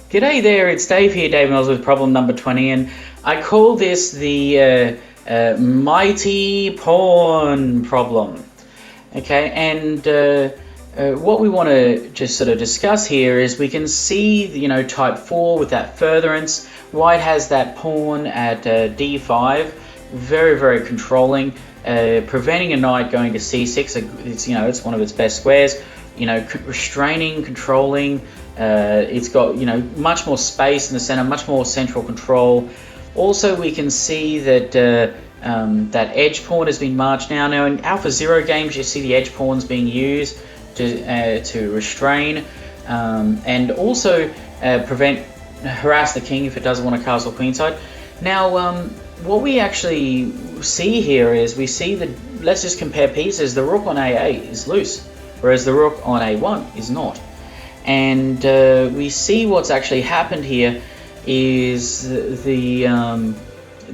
G'day there, it's Dave here, Dave Mills with problem number 20, and I call this the mighty pawn problem. Okay, and what we want to just sort of discuss here is we can see, type 4 with that furtherance. White has that pawn at d5, very, very controlling, preventing a knight going to c6. It's one of its best squares. Restraining, controlling. It's got much more space in the center, much more central control. Also, we can see that that edge pawn has been marched now. Now in Alpha Zero games, you see the edge pawns being used to restrain and also harass the king if it doesn't want to castle queenside. Now, what we actually see here is we see that, let's just compare pieces. The rook on A8 is loose, whereas the rook on A1 is not. And we see what's actually happened here is the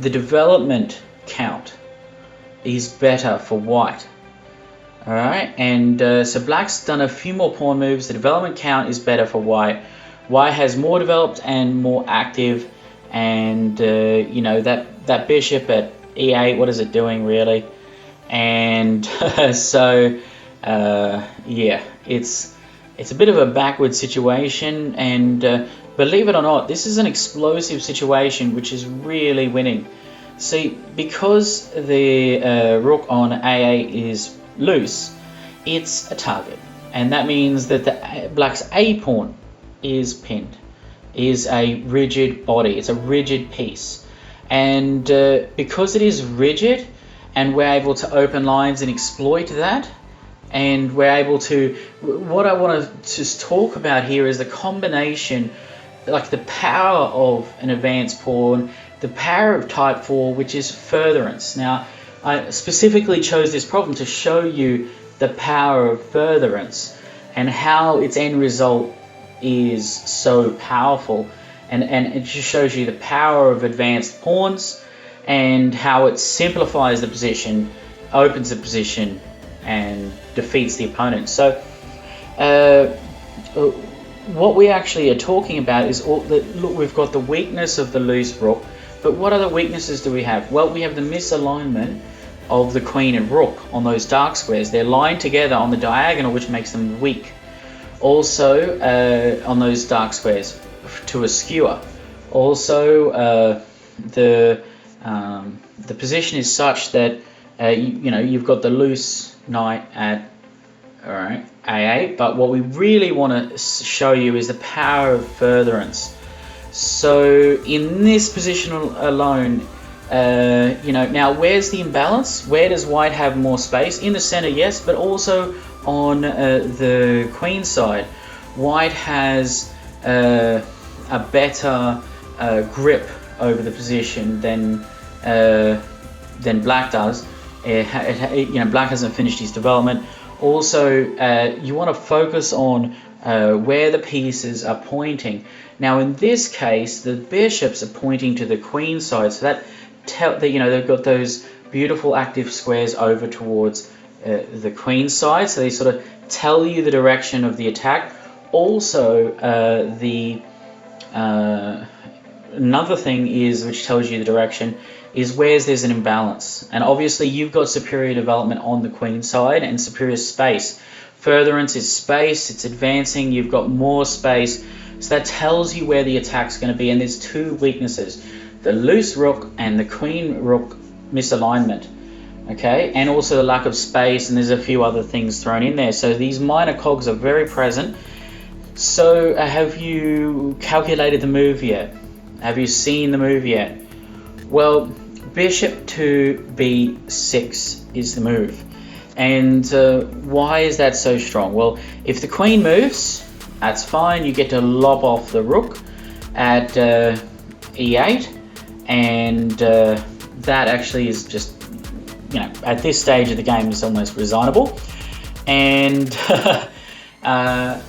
development count is better for white. All right, and so black's done a few more pawn moves. The development count is better for white. White has more developed and more active, and that bishop at E8, what is it doing really? And so yeah, it's a bit of a backward situation, and believe it or not, this is an explosive situation which is really winning. See, because the rook on A8 is loose, it's a target, and that means that the black's A pawn is pinned, is a rigid body, it's a rigid piece, and because it is rigid and we're able to open lines and exploit that, and we're able to, what I want to just talk about here is the combination, like the power of an advanced pawn, the power of type 4, which is furtherance. Now, I specifically chose this problem to show you the power of furtherance and how its end result is so powerful. And it just shows you the power of advanced pawns and how it simplifies the position, opens the position, and defeats the opponent. So what we actually are talking about is look, we've got the weakness of the loose rook, but what other weaknesses do we have? Well, we have the misalignment of the queen and rook on those dark squares. They're lined together on the diagonal, which makes them weak. Also on those dark squares to a skewer. Also the position is such that you've got the loose knight at A8, but what we really want to show you is the power of furtherance. So in this position alone, now where's the imbalance? Where does white have more space? In the center, yes, but also on the queen side, white has a better grip over the position than black does. Black hasn't finished his development. Also, you want to focus on where the pieces are pointing. Now, in this case, the bishops are pointing to the queen side, so that they've got those beautiful active squares over towards the queen side. So they sort of tell you the direction of the attack. Also, another thing is, which tells you the direction, is where there's an imbalance. And obviously you've got superior development on the queen side and superior space. Furtherance is space, it's advancing, you've got more space. So that tells you where the attack's going to be. And there's two weaknesses, the loose rook and the queen rook misalignment. Okay, and also the lack of space, and there's a few other things thrown in there. So these minor cogs are very present. So have you calculated the move yet? Have you seen the move yet? Well, bishop to b6 is the move. And why is that so strong? Well, if the queen moves, that's fine. You get to lob off the rook at e8. And that actually is just, at this stage of the game, is almost resignable. And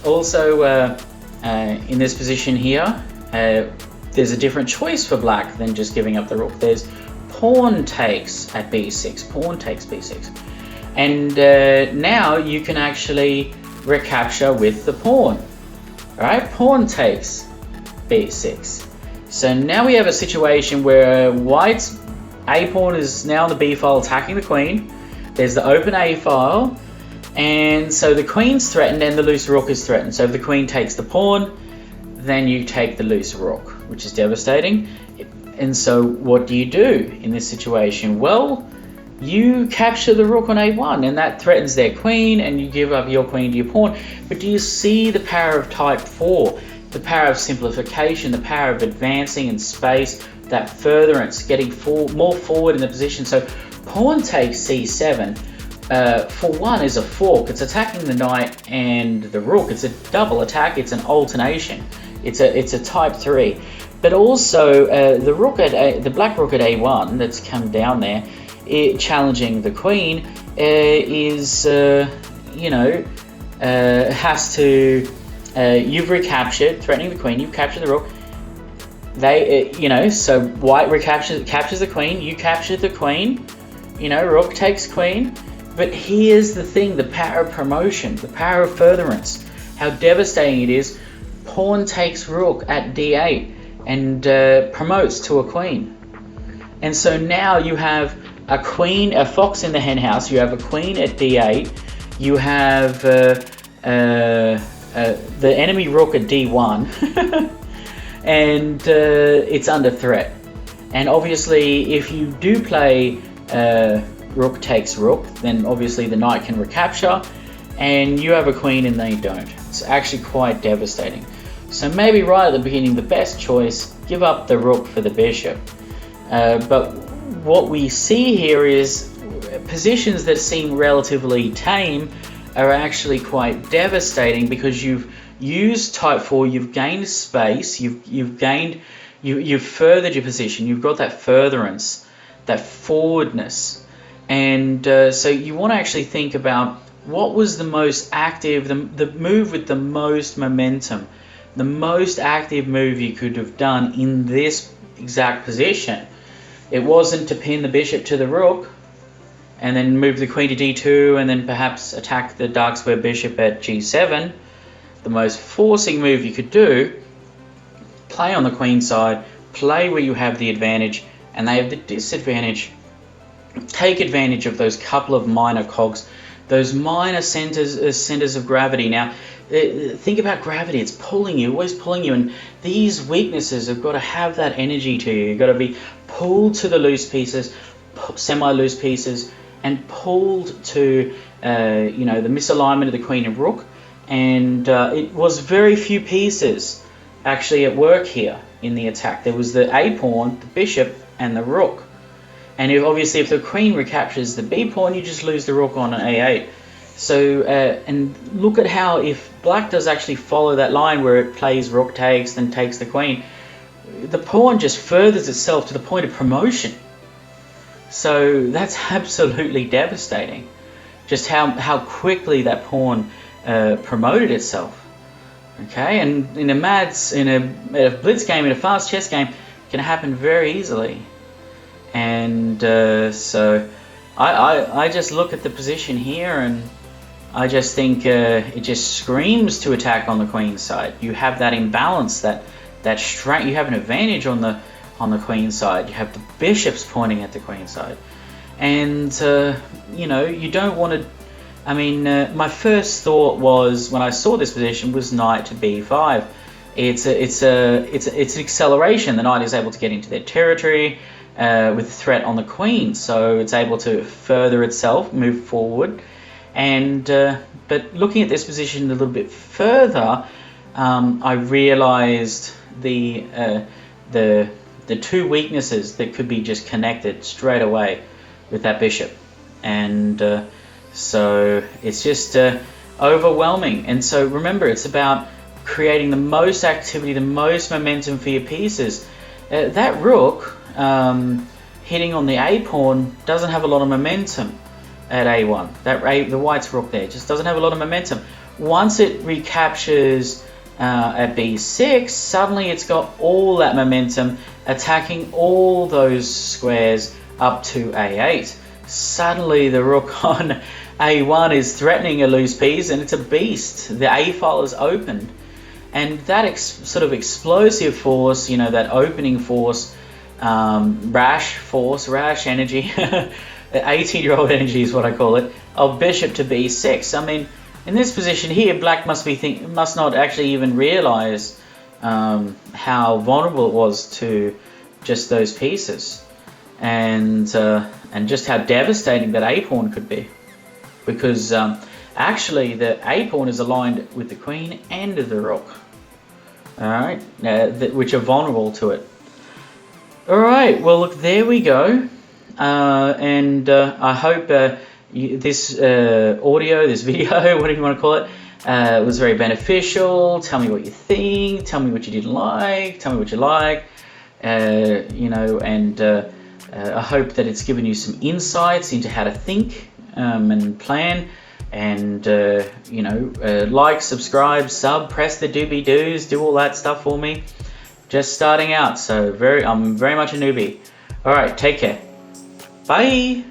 also in this position here, there's a different choice for black than just giving up the rook. There's pawn takes at b6, pawn takes b6. And now you can actually recapture with the pawn. All right, pawn takes. b6. So now we have a situation where white's a pawn is now on the b file attacking the queen. There's the open a file, and so the queen's threatened and the loose rook is threatened. So if the queen takes the pawn, then you take the loose rook, which is devastating. And so what do you do in this situation? Well, you capture the rook on a1, and that threatens their queen, and you give up your queen to your pawn. But do you see the power of type 4? The power of simplification, the power of advancing in space, that furtherance, getting more forward in the position. So pawn takes c7, for one, is a fork. It's attacking the knight and the rook. It's a double attack. It's an alternation. It's a type 3. But also the black rook at a1 that's come down there, challenging the queen, is has to. You've recaptured, threatening the queen. You've captured the rook. So white captures the queen. You capture the queen. Rook takes queen. But here's the thing: the power of promotion, the power of furtherance. How devastating it is. Pawn takes rook at d8 and promotes to a queen. And so now you have a queen, a fox in the hen house. You have a queen at d8. You have the enemy rook at d1, and it's under threat. And obviously, if you do play rook takes rook, then obviously the knight can recapture, and you have a queen and they don't. It's actually quite devastating. So maybe right at the beginning, the best choice, give up the rook for the bishop. But what we see here is positions that seem relatively tame are actually quite devastating, because you've used type 4, you've gained space, you've furthered your position, you've got that furtherance, that forwardness. And so you want to actually think about what was the most active, the move with the most momentum, the most active move you could have done in this exact position. It wasn't to pin the bishop to the rook and then move the queen to d2 and then perhaps attack the dark square bishop at g7. The most forcing move you could do, play on the queen side, play where you have the advantage and they have the disadvantage. Take advantage of those couple of minor cogs, those minor centers of gravity. Now, think about gravity. It's pulling you, always pulling you, and these weaknesses have got to have that energy to you. You've got to be pulled to the loose pieces, semi-loose pieces, and pulled to the misalignment of the queen and rook. And it was very few pieces actually at work here in the attack. There was the a pawn, the bishop, and the rook. And if the queen recaptures the b pawn, you just lose the rook on an a8. So, and look at how, if black does actually follow that line where it plays rook takes, then takes the queen, the pawn just furthers itself to the point of promotion. So that's absolutely devastating. Just how quickly that pawn promoted itself. Okay, and in a blitz game, in a fast chess game, it can happen very easily. And so I just look at the position here and I just think it just screams to attack on the queen side. You have that imbalance, that strength. You have an advantage on the queen side. You have the bishops pointing at the queen side, and you don't want to. I mean, my first thought was, when I saw this position, was knight to b5. It's an acceleration. The knight is able to get into their territory with threat on the queen, so it's able to further itself, move forward. And but looking at this position a little bit further, I realized the two weaknesses that could be just connected straight away with that bishop. And so it's just overwhelming. And so remember, it's about creating the most activity, the most momentum for your pieces. That rook hitting on the a pawn doesn't have a lot of momentum at a1. The white's rook there just doesn't have a lot of momentum. Once it recaptures at b6, suddenly it's got all that momentum, attacking all those squares up to a8. Suddenly the rook on a1 is threatening a loose piece, and it's a beast. The a file is opened, and that sort of explosive force, you know, that opening force, rash energy, 18-year-old energy is what I call it, of bishop to b6. I mean, in this position here, black must not actually even realize how vulnerable it was to just those pieces, and just how devastating that a pawn could be, because actually the a pawn is aligned with the queen and the rook. All right, which are vulnerable to it. All right, well, look, there we go. And I hope this audio, this video, whatever you want to call it, was very beneficial. Tell me what you think. Tell me what you didn't like. Tell me what you like. You know, and I hope that it's given you some insights into how to think and plan. And you know, like, subscribe, sub, press the doobie-doos, do all that stuff for me. Just starting out, so I'm very much a newbie. All right, take care. Bye.